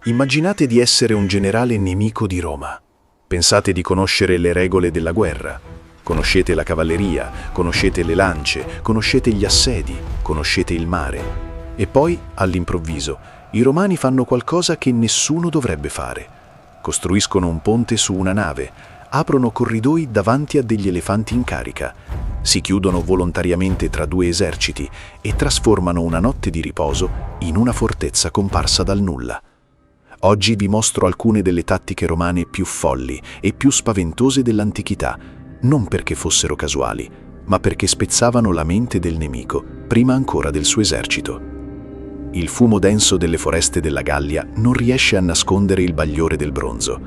Immaginate di essere un generale nemico di Roma. Pensate di conoscere le regole della guerra. Conoscete la cavalleria, conoscete le lance, conoscete gli assedi, conoscete il mare. E poi, all'improvviso, i romani fanno qualcosa che nessuno dovrebbe fare. Costruiscono un ponte su una nave, aprono corridoi davanti a degli elefanti in carica, si chiudono volontariamente tra due eserciti e trasformano una notte di riposo in una fortezza comparsa dal nulla. Oggi vi mostro alcune delle tattiche romane più folli e più spaventose dell'antichità, non perché fossero casuali, ma perché spezzavano la mente del nemico prima ancora del suo esercito. Il fumo denso delle foreste della Gallia non riesce a nascondere il bagliore del bronzo.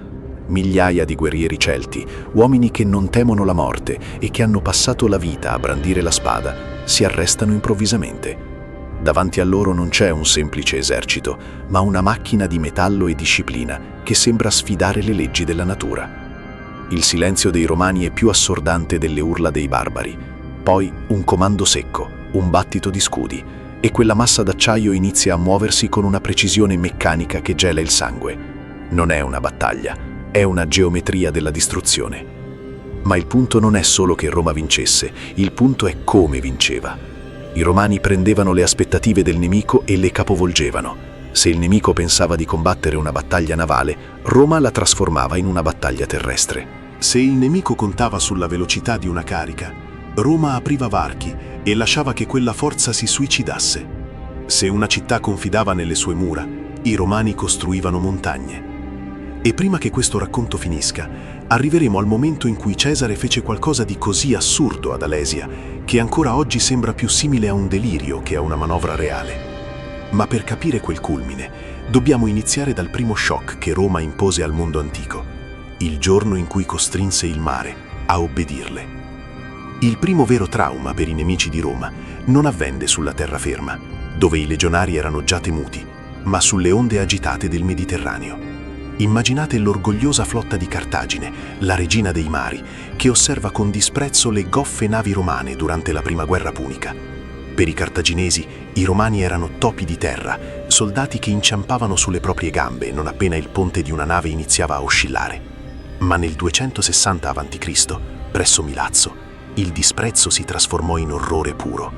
Migliaia di guerrieri celti, uomini che non temono la morte e che hanno passato la vita a brandire la spada, si arrestano improvvisamente. Davanti a loro non c'è un semplice esercito, ma una macchina di metallo e disciplina che sembra sfidare le leggi della natura. Il silenzio dei romani è più assordante delle urla dei barbari. Poi un comando secco, un battito di scudi, e quella massa d'acciaio inizia a muoversi con una precisione meccanica che gela il sangue. Non è una battaglia, è una geometria della distruzione. Ma il punto non è solo che Roma vincesse, il punto è come vinceva. I romani prendevano le aspettative del nemico e le capovolgevano. Se il nemico pensava di combattere una battaglia navale, Roma la trasformava in una battaglia terrestre. Se il nemico contava sulla velocità di una carica, Roma apriva varchi e lasciava che quella forza si suicidasse. Se una città confidava nelle sue mura, i romani costruivano montagne. E prima che questo racconto finisca, arriveremo al momento in cui Cesare fece qualcosa di così assurdo ad Alesia che ancora oggi sembra più simile a un delirio che a una manovra reale. Ma per capire quel culmine, dobbiamo iniziare dal primo shock che Roma impose al mondo antico, il giorno in cui costrinse il mare a obbedirle. Il primo vero trauma per i nemici di Roma non avvenne sulla terraferma, dove i legionari erano già temuti, ma sulle onde agitate del Mediterraneo. Immaginate l'orgogliosa flotta di Cartagine, la regina dei mari, che osserva con disprezzo le goffe navi romane durante la prima guerra punica. Per i cartaginesi, i romani erano topi di terra, soldati che inciampavano sulle proprie gambe non appena il ponte di una nave iniziava a oscillare. Ma nel 260 a.C., presso Milazzo, il disprezzo si trasformò in orrore puro.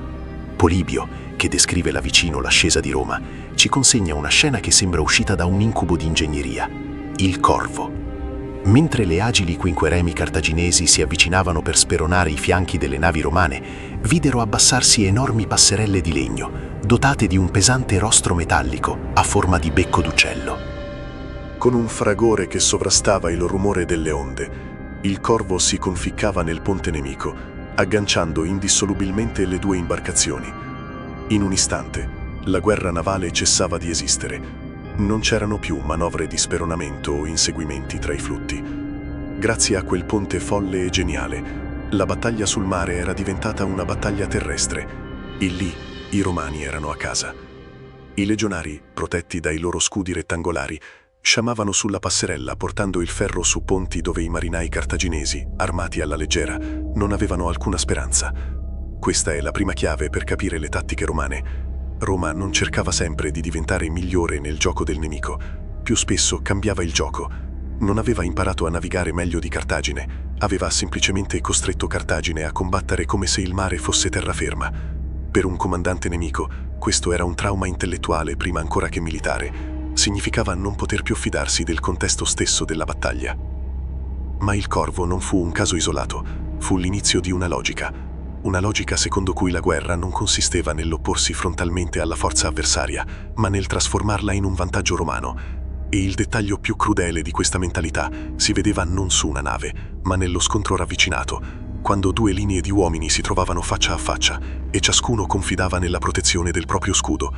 Polibio, che descrive là vicino l'ascesa di Roma, ci consegna una scena che sembra uscita da un incubo di ingegneria. Il Corvo. Mentre le agili quinqueremi cartaginesi si avvicinavano per speronare i fianchi delle navi romane, videro abbassarsi enormi passerelle di legno, dotate di un pesante rostro metallico a forma di becco d'uccello. Con un fragore che sovrastava il rumore delle onde, il Corvo si conficcava nel ponte nemico, agganciando indissolubilmente le due imbarcazioni. In un istante, la guerra navale cessava di esistere. Non c'erano più manovre di speronamento o inseguimenti tra i flutti. Grazie a quel ponte folle e geniale, la battaglia sul mare era diventata una battaglia terrestre e lì i romani erano a casa. I legionari, protetti dai loro scudi rettangolari, sciamavano sulla passerella portando il ferro su ponti dove i marinai cartaginesi, armati alla leggera, non avevano alcuna speranza. Questa è la prima chiave per capire le tattiche romane. Roma non cercava sempre di diventare migliore nel gioco del nemico, più spesso cambiava il gioco. Non aveva imparato a navigare meglio di Cartagine, aveva semplicemente costretto Cartagine a combattere come se il mare fosse terraferma. Per un comandante nemico, questo era un trauma intellettuale prima ancora che militare. Significava non poter più fidarsi del contesto stesso della battaglia. Ma il Corvo non fu un caso isolato, fu l'inizio di una logica secondo cui la guerra non consisteva nell'opporsi frontalmente alla forza avversaria, ma nel trasformarla in un vantaggio romano. E il dettaglio più crudele di questa mentalità si vedeva non su una nave, ma nello scontro ravvicinato, quando due linee di uomini si trovavano faccia a faccia e ciascuno confidava nella protezione del proprio scudo.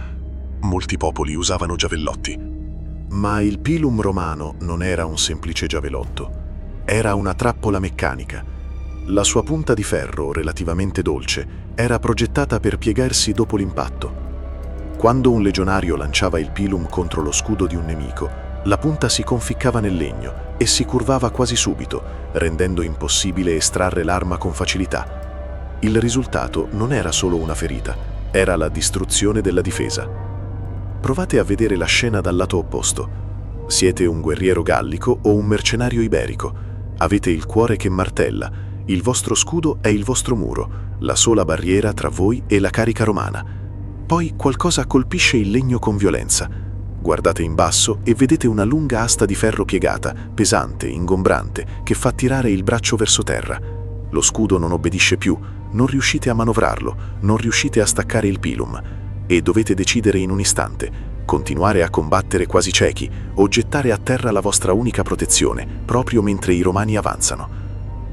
Molti popoli usavano giavellotti. Ma il pilum romano non era un semplice giavellotto, era una trappola meccanica. La sua punta di ferro, relativamente dolce, era progettata per piegarsi dopo l'impatto. Quando un legionario lanciava il pilum contro lo scudo di un nemico, la punta si conficcava nel legno e si curvava quasi subito, rendendo impossibile estrarre l'arma con facilità. Il risultato non era solo una ferita, era la distruzione della difesa. Provate a vedere la scena dal lato opposto. Siete un guerriero gallico o un mercenario iberico. Avete il cuore che martella. Il vostro scudo è il vostro muro, la sola barriera tra voi e la carica romana. Poi qualcosa colpisce il legno con violenza. Guardate in basso e vedete una lunga asta di ferro piegata, pesante, ingombrante, che fa tirare il braccio verso terra. Lo scudo non obbedisce più, non riuscite a manovrarlo, non riuscite a staccare il pilum e dovete decidere in un istante: continuare a combattere quasi ciechi o gettare a terra la vostra unica protezione, proprio mentre i romani avanzano.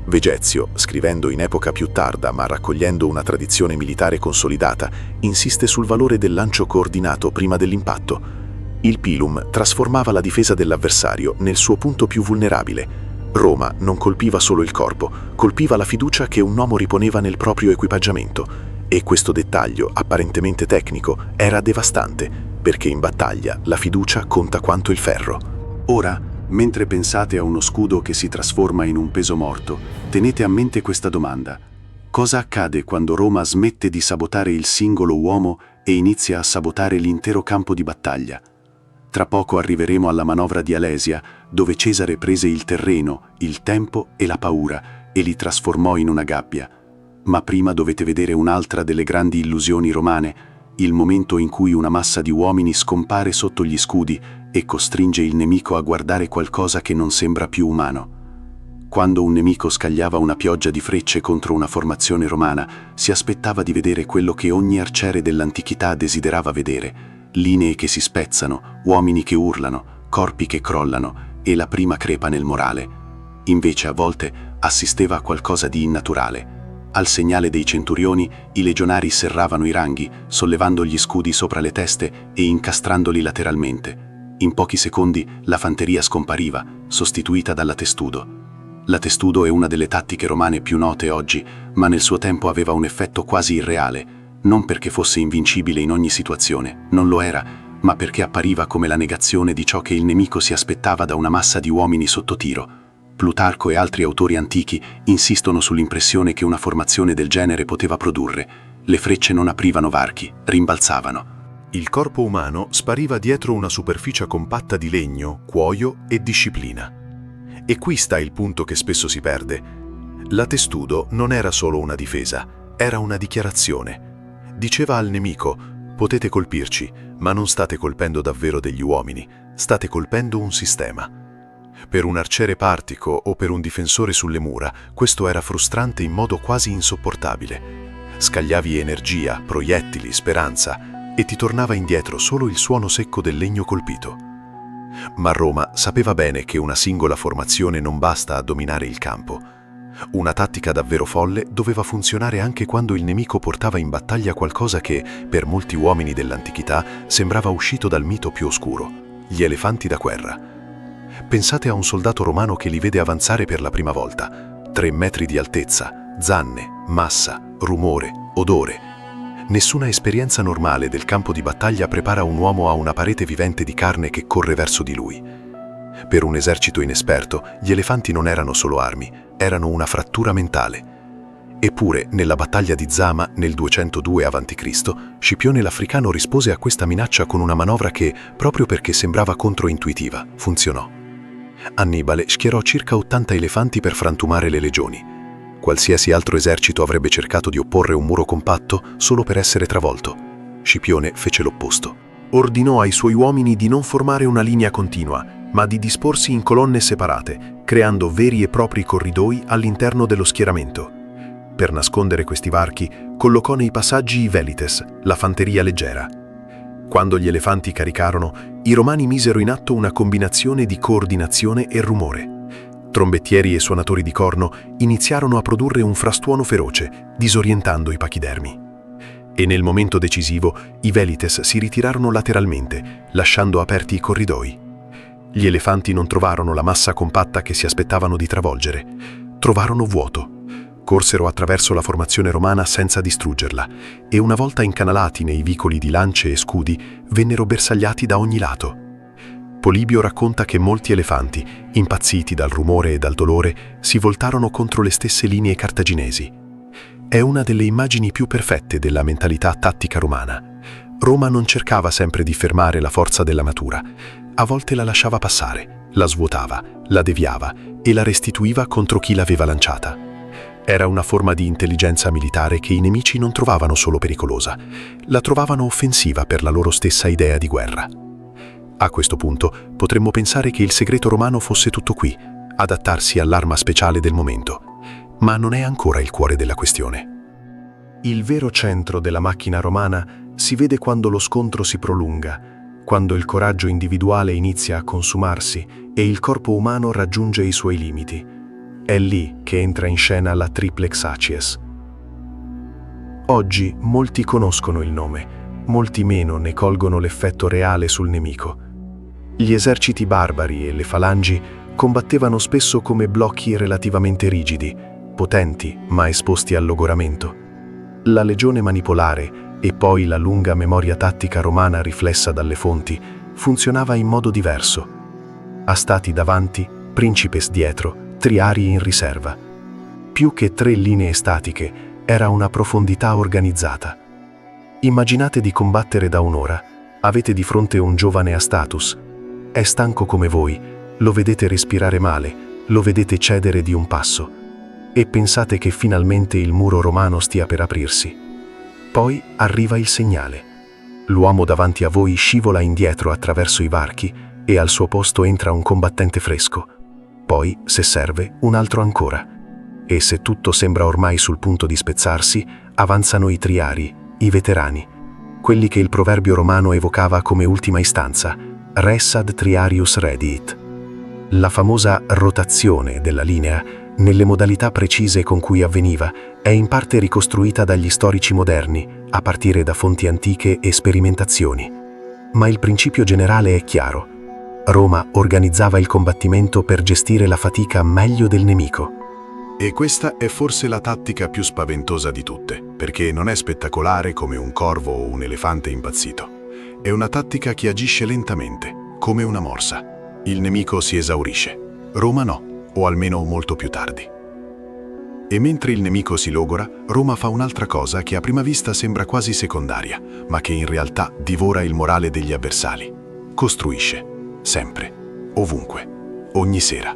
Vegezio, scrivendo in epoca più tarda ma raccogliendo una tradizione militare consolidata, insiste sul valore del lancio coordinato prima dell'impatto. Il pilum trasformava la difesa dell'avversario nel suo punto più vulnerabile. Roma non colpiva solo il corpo, colpiva la fiducia che un uomo riponeva nel proprio equipaggiamento, e questo dettaglio, apparentemente tecnico, era devastante, perché in battaglia la fiducia conta quanto il ferro. Ora, mentre pensate a uno scudo che si trasforma in un peso morto, tenete a mente questa domanda: cosa accade quando Roma smette di sabotare il singolo uomo e inizia a sabotare l'intero campo di battaglia? Tra poco arriveremo alla manovra di Alesia, dove Cesare prese il terreno, il tempo e la paura e li trasformò in una gabbia. Ma prima dovete vedere un'altra delle grandi illusioni romane, il momento in cui una massa di uomini scompare sotto gli scudi e costringe il nemico a guardare qualcosa che non sembra più umano. Quando un nemico scagliava una pioggia di frecce contro una formazione romana, si aspettava di vedere quello che ogni arciere dell'antichità desiderava vedere: linee che si spezzano, uomini che urlano, corpi che crollano e la prima crepa nel morale. Invece a volte assisteva a qualcosa di innaturale. Al segnale dei centurioni, i legionari serravano i ranghi, sollevando gli scudi sopra le teste e incastrandoli lateralmente. In pochi secondi la fanteria scompariva, sostituita dalla testudo. La testudo è una delle tattiche romane più note oggi, ma nel suo tempo aveva un effetto quasi irreale. Non perché fosse invincibile in ogni situazione, non lo era, ma perché appariva come la negazione di ciò che il nemico si aspettava da una massa di uomini sotto tiro. Plutarco e altri autori antichi insistono sull'impressione che una formazione del genere poteva produrre. Le frecce non aprivano varchi, rimbalzavano. Il corpo umano spariva dietro una superficie compatta di legno, cuoio e disciplina. E qui sta il punto che spesso si perde. La testudo non era solo una difesa, era una dichiarazione. Diceva al nemico: potete colpirci, ma non state colpendo davvero degli uomini, state colpendo un sistema. Per un arciere partico o per un difensore sulle mura, questo era frustrante in modo quasi insopportabile. Scagliavi energia, proiettili, speranza, e ti tornava indietro solo il suono secco del legno colpito. Ma Roma sapeva bene che una singola formazione non basta a dominare il campo. Una tattica davvero folle doveva funzionare anche quando il nemico portava in battaglia qualcosa che, per molti uomini dell'antichità, sembrava uscito dal mito più oscuro: gli elefanti da guerra. Pensate a un soldato romano che li vede avanzare per la prima volta. 3 metri di altezza, zanne, massa, rumore, odore. Nessuna esperienza normale del campo di battaglia prepara un uomo a una parete vivente di carne che corre verso di lui. Per un esercito inesperto, gli elefanti non erano solo armi, erano una frattura mentale. Eppure, nella battaglia di Zama, nel 202 a.C., Scipione l'Africano rispose a questa minaccia con una manovra che, proprio perché sembrava controintuitiva, funzionò. Annibale schierò circa 80 elefanti per frantumare le legioni. Qualsiasi altro esercito avrebbe cercato di opporre un muro compatto solo per essere travolto. Scipione fece l'opposto. Ordinò ai suoi uomini di non formare una linea continua, ma di disporsi in colonne separate, creando veri e propri corridoi all'interno dello schieramento. Per nascondere questi varchi, collocò nei passaggi i velites, la fanteria leggera. Quando gli elefanti caricarono, i romani misero in atto una combinazione di coordinazione e rumore. Trombettieri e suonatori di corno iniziarono a produrre un frastuono feroce, disorientando i pachidermi. E nel momento decisivo, i velites si ritirarono lateralmente, lasciando aperti i corridoi. Gli elefanti non trovarono la massa compatta che si aspettavano di travolgere. Trovarono vuoto. Corsero attraverso la formazione romana senza distruggerla e una volta incanalati nei vicoli di lance e scudi, vennero bersagliati da ogni lato. Polibio racconta che molti elefanti, impazziti dal rumore e dal dolore, si voltarono contro le stesse linee cartaginesi. È una delle immagini più perfette della mentalità tattica romana. Roma non cercava sempre di fermare la forza della natura, a volte la lasciava passare, la svuotava, la deviava e la restituiva contro chi l'aveva lanciata. Era una forma di intelligenza militare che i nemici non trovavano solo pericolosa, la trovavano offensiva per la loro stessa idea di guerra. A questo punto potremmo pensare che il segreto romano fosse tutto qui, adattarsi all'arma speciale del momento, ma non è ancora il cuore della questione. Il vero centro della macchina romana si vede quando lo scontro si prolunga, quando il coraggio individuale inizia a consumarsi e il corpo umano raggiunge i suoi limiti. È lì che entra in scena la Triplex Acies. Oggi molti conoscono il nome, molti meno ne colgono l'effetto reale sul nemico. Gli eserciti barbari e le falangi combattevano spesso come blocchi relativamente rigidi, potenti ma esposti al logoramento. La legione manipolare e poi la lunga memoria tattica romana riflessa dalle fonti funzionava in modo diverso. Astati davanti, principes dietro, triarii in riserva. Più che 3 linee statiche, era una profondità organizzata. Immaginate di combattere da un'ora, avete di fronte un giovane Astatus. È stanco come voi, lo vedete respirare male, lo vedete cedere di un passo. E pensate che finalmente il muro romano stia per aprirsi. Poi arriva il segnale. L'uomo davanti a voi scivola indietro attraverso i varchi e al suo posto entra un combattente fresco. Poi, se serve, un altro ancora. E se tutto sembra ormai sul punto di spezzarsi, avanzano i triari, i veterani, quelli che il proverbio romano evocava come ultima istanza, res ad triarius rediit. La famosa rotazione della linea, nelle modalità precise con cui avveniva, è in parte ricostruita dagli storici moderni, a partire da fonti antiche e sperimentazioni. Ma il principio generale è chiaro. Roma organizzava il combattimento per gestire la fatica meglio del nemico. E questa è forse la tattica più spaventosa di tutte, perché non è spettacolare come un corvo o un elefante impazzito. È una tattica che agisce lentamente, come una morsa. Il nemico si esaurisce. Roma no, o almeno molto più tardi. E mentre il nemico si logora, Roma fa un'altra cosa che a prima vista sembra quasi secondaria, ma che in realtà divora il morale degli avversari. Costruisce. Sempre. Ovunque. Ogni sera.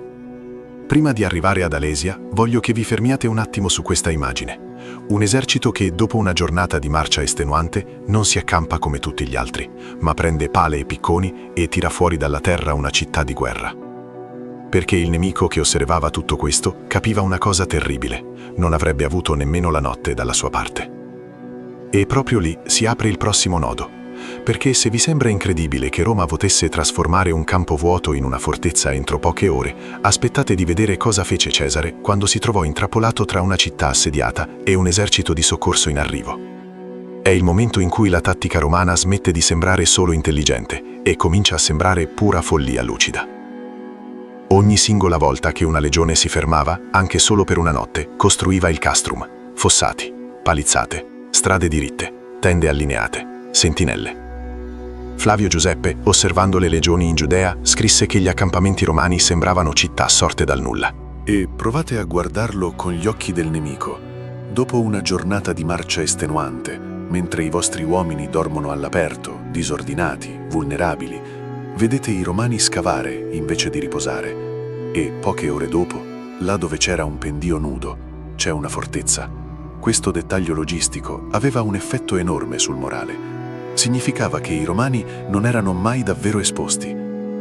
Prima di arrivare ad Alesia, voglio che vi fermiate un attimo su questa immagine. Un esercito che, dopo una giornata di marcia estenuante, non si accampa come tutti gli altri, ma prende pale e picconi e tira fuori dalla terra una città di guerra. Perché il nemico che osservava tutto questo capiva una cosa terribile: non avrebbe avuto nemmeno la notte dalla sua parte. E proprio lì si apre il prossimo nodo. Perché se vi sembra incredibile che Roma potesse trasformare un campo vuoto in una fortezza entro poche ore, aspettate di vedere cosa fece Cesare quando si trovò intrappolato tra una città assediata e un esercito di soccorso in arrivo. È il momento in cui la tattica romana smette di sembrare solo intelligente e comincia a sembrare pura follia lucida. Ogni singola volta che una legione si fermava, anche solo per una notte, costruiva il castrum, fossati, palizzate, strade diritte, tende allineate, sentinelle. Flavio Giuseppe, osservando le legioni in Giudea, scrisse che gli accampamenti romani sembravano città sorte dal nulla. E provate a guardarlo con gli occhi del nemico. Dopo una giornata di marcia estenuante, mentre i vostri uomini dormono all'aperto, disordinati, vulnerabili, vedete i romani scavare invece di riposare. E poche ore dopo, là dove c'era un pendio nudo, c'è una fortezza. Questo dettaglio logistico aveva un effetto enorme sul morale. Significava che i romani non erano mai davvero esposti.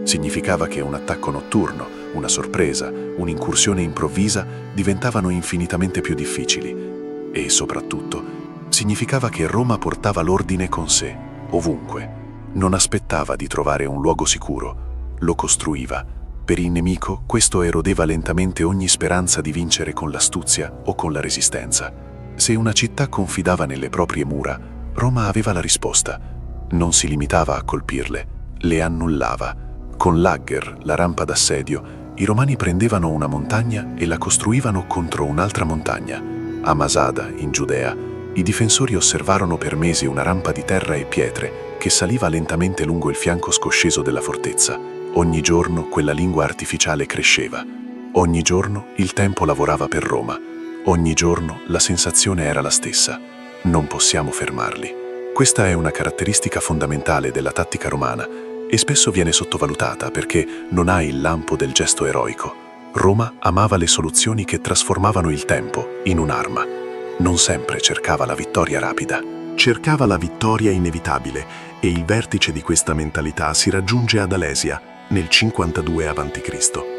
Significava che un attacco notturno, una sorpresa, un'incursione improvvisa diventavano infinitamente più difficili. E soprattutto, significava che Roma portava l'ordine con sé, ovunque. Non aspettava di trovare un luogo sicuro, lo costruiva. Per il nemico questo erodeva lentamente ogni speranza di vincere con l'astuzia o con la resistenza. Se una città confidava nelle proprie mura, Roma aveva la risposta. Non si limitava a colpirle, le annullava. Con l'Agger, la rampa d'assedio, i romani prendevano una montagna e la costruivano contro un'altra montagna. A Masada, in Giudea, i difensori osservarono per mesi una rampa di terra e pietre che saliva lentamente lungo il fianco scosceso della fortezza. Ogni giorno quella lingua artificiale cresceva. Ogni giorno il tempo lavorava per Roma. Ogni giorno la sensazione era la stessa. Non possiamo fermarli. Questa è una caratteristica fondamentale della tattica romana e spesso viene sottovalutata perché non ha il lampo del gesto eroico. Roma amava le soluzioni che trasformavano il tempo in un'arma. Non sempre cercava la vittoria rapida. Cercava la vittoria inevitabile e il vertice di questa mentalità si raggiunge ad Alesia nel 52 a.C.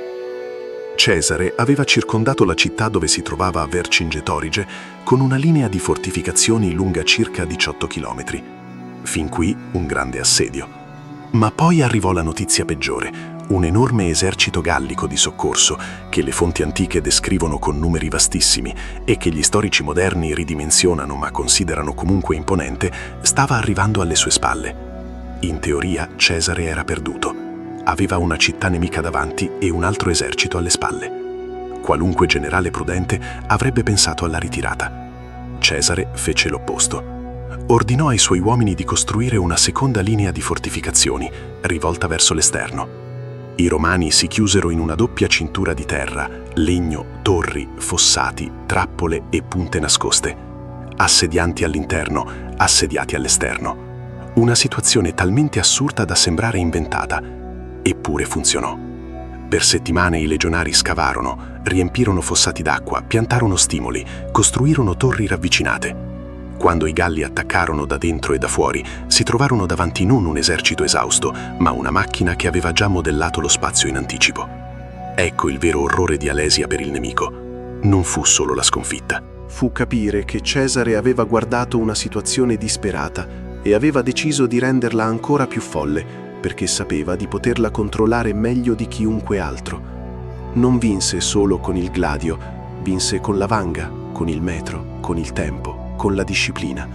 Cesare aveva circondato la città dove si trovava Vercingetorige con una linea di fortificazioni lunga circa 18 km. Fin qui un grande assedio. Ma poi arrivò la notizia peggiore, un enorme esercito gallico di soccorso che le fonti antiche descrivono con numeri vastissimi e che gli storici moderni ridimensionano ma considerano comunque imponente, stava arrivando alle sue spalle. In teoria Cesare era perduto. Aveva una città nemica davanti e un altro esercito alle spalle. Qualunque generale prudente avrebbe pensato alla ritirata. Cesare fece l'opposto. Ordinò ai suoi uomini di costruire una seconda linea di fortificazioni, rivolta verso l'esterno. I romani si chiusero in una doppia cintura di terra, legno, torri, fossati, trappole e punte nascoste. Assedianti all'interno, assediati all'esterno. Una situazione talmente assurda da sembrare inventata. Eppure funzionò. Per settimane i legionari scavarono, riempirono fossati d'acqua, piantarono stimoli, costruirono torri ravvicinate. Quando i Galli attaccarono da dentro e da fuori, si trovarono davanti non un esercito esausto, ma una macchina che aveva già modellato lo spazio in anticipo. Ecco il vero orrore di Alesia per il nemico. Non fu solo la sconfitta. Fu capire che Cesare aveva guardato una situazione disperata e aveva deciso di renderla ancora più folle, perché sapeva di poterla controllare meglio di chiunque altro. Non vinse solo con il gladio, vinse con la vanga, con il metro, con il tempo, con la disciplina.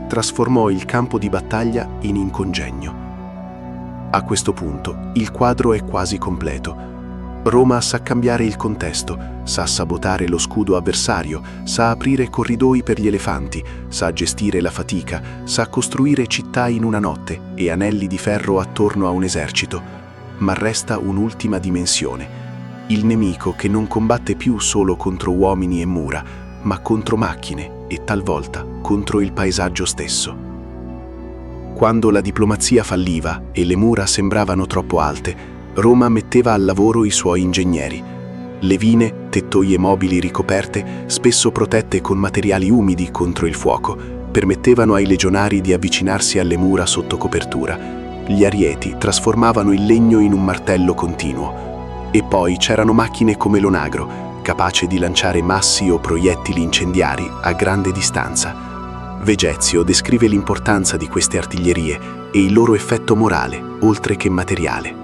Trasformò il campo di battaglia in incongegno. A questo punto il quadro è quasi completo. Roma sa cambiare il contesto, sa sabotare lo scudo avversario, sa aprire corridoi per gli elefanti, sa gestire la fatica, sa costruire città in una notte e anelli di ferro attorno a un esercito. Ma resta un'ultima dimensione: il nemico che non combatte più solo contro uomini e mura, ma contro macchine e talvolta contro il paesaggio stesso. Quando la diplomazia falliva e le mura sembravano troppo alte, Roma metteva al lavoro i suoi ingegneri. Levine, tettoie mobili ricoperte, spesso protette con materiali umidi contro il fuoco, permettevano ai legionari di avvicinarsi alle mura sotto copertura. Gli arieti trasformavano il legno in un martello continuo. E poi c'erano macchine come l'onagro, capace di lanciare massi o proiettili incendiari a grande distanza. Vegezio descrive l'importanza di queste artiglierie e il loro effetto morale, oltre che materiale.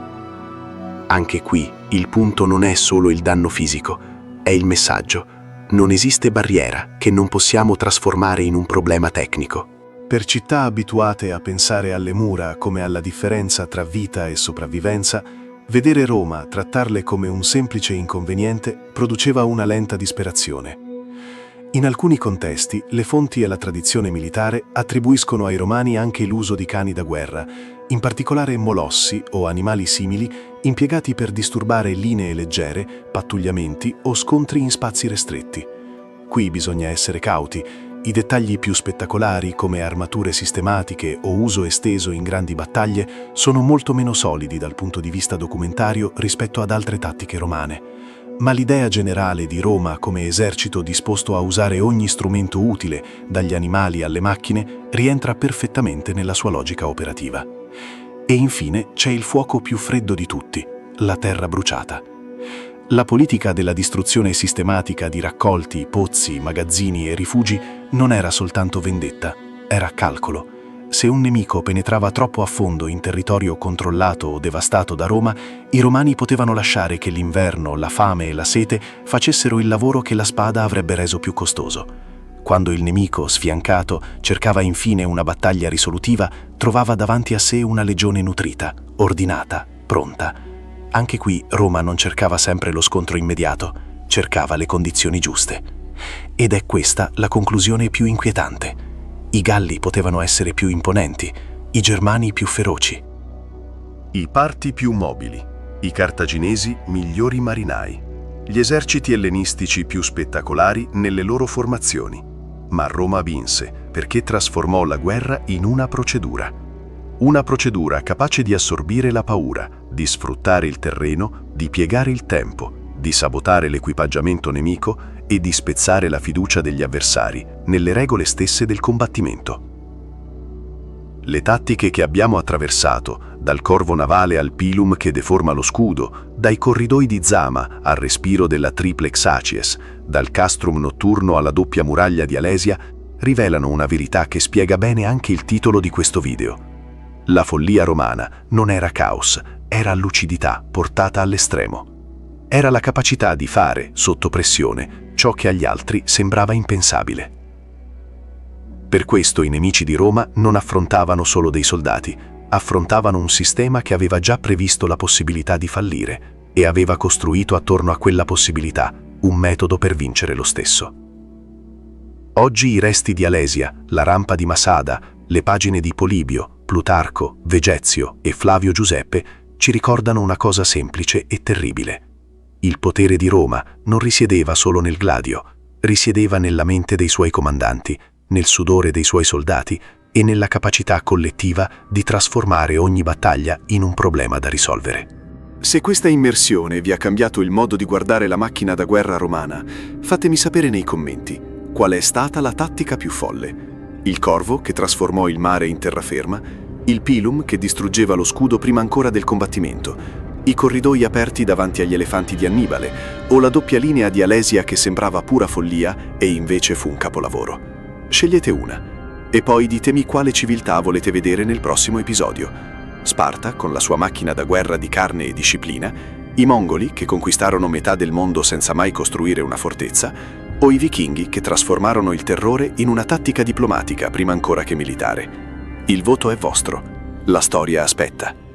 Anche qui il punto non è solo il danno fisico, è il messaggio. Non esiste barriera che non possiamo trasformare in un problema tecnico. Per città abituate a pensare alle mura come alla differenza tra vita e sopravvivenza, vedere Roma trattarle come un semplice inconveniente produceva una lenta disperazione. In alcuni contesti, le fonti e la tradizione militare attribuiscono ai romani anche l'uso di cani da guerra, in particolare molossi o animali simili impiegati per disturbare linee leggere, pattugliamenti o scontri in spazi ristretti. Qui bisogna essere cauti. I dettagli più spettacolari, come armature sistematiche o uso esteso in grandi battaglie, sono molto meno solidi dal punto di vista documentario rispetto ad altre tattiche romane. Ma l'idea generale di Roma come esercito disposto a usare ogni strumento utile, dagli animali alle macchine, rientra perfettamente nella sua logica operativa. E infine c'è il fuoco più freddo di tutti, la terra bruciata. La politica della distruzione sistematica di raccolti, pozzi, magazzini e rifugi non era soltanto vendetta, era calcolo. Se un nemico penetrava troppo a fondo in territorio controllato o devastato da Roma, i romani potevano lasciare che l'inverno, la fame e la sete facessero il lavoro che la spada avrebbe reso più costoso. Quando il nemico, sfiancato, cercava infine una battaglia risolutiva, trovava davanti a sé una legione nutrita, ordinata, pronta. Anche qui Roma non cercava sempre lo scontro immediato, cercava le condizioni giuste. Ed è questa la conclusione più inquietante. I Galli potevano essere più imponenti, i Germani più feroci. I Parti più mobili, i Cartaginesi migliori marinai, gli eserciti ellenistici più spettacolari nelle loro formazioni. Ma Roma vinse perché trasformò la guerra in una procedura. Una procedura capace di assorbire la paura, di sfruttare il terreno, di piegare il tempo, di sabotare l'equipaggiamento nemico e di spezzare la fiducia degli avversari nelle regole stesse del combattimento. Le tattiche che abbiamo attraversato, dal corvo navale al pilum che deforma lo scudo, dai corridoi di Zama al respiro della triplex Acies, dal castrum notturno alla doppia muraglia di Alesia, rivelano una verità che spiega bene anche il titolo di questo video. La follia romana non era caos, era lucidità portata all'estremo. Era la capacità di fare, sotto pressione, ciò che agli altri sembrava impensabile. Per questo i nemici di Roma non affrontavano solo dei soldati, affrontavano un sistema che aveva già previsto la possibilità di fallire e aveva costruito attorno a quella possibilità un metodo per vincere lo stesso. Oggi i resti di Alesia, la rampa di Masada, le pagine di Polibio, Plutarco, Vegezio e Flavio Giuseppe ci ricordano una cosa semplice e terribile. Il potere di Roma non risiedeva solo nel gladio, risiedeva nella mente dei suoi comandanti, nel sudore dei suoi soldati e nella capacità collettiva di trasformare ogni battaglia in un problema da risolvere. Se questa immersione vi ha cambiato il modo di guardare la macchina da guerra romana, fatemi sapere nei commenti qual è stata la tattica più folle. Il corvo che trasformò il mare in terraferma, il pilum che distruggeva lo scudo prima ancora del combattimento, i corridoi aperti davanti agli elefanti di Annibale o la doppia linea di Alesia che sembrava pura follia e invece fu un capolavoro. Scegliete una e poi ditemi quale civiltà volete vedere nel prossimo episodio. Sparta con la sua macchina da guerra di carne e disciplina, i mongoli che conquistarono metà del mondo senza mai costruire una fortezza, o i vichinghi che trasformarono il terrore in una tattica diplomatica prima ancora che militare. Il voto è vostro. La storia aspetta.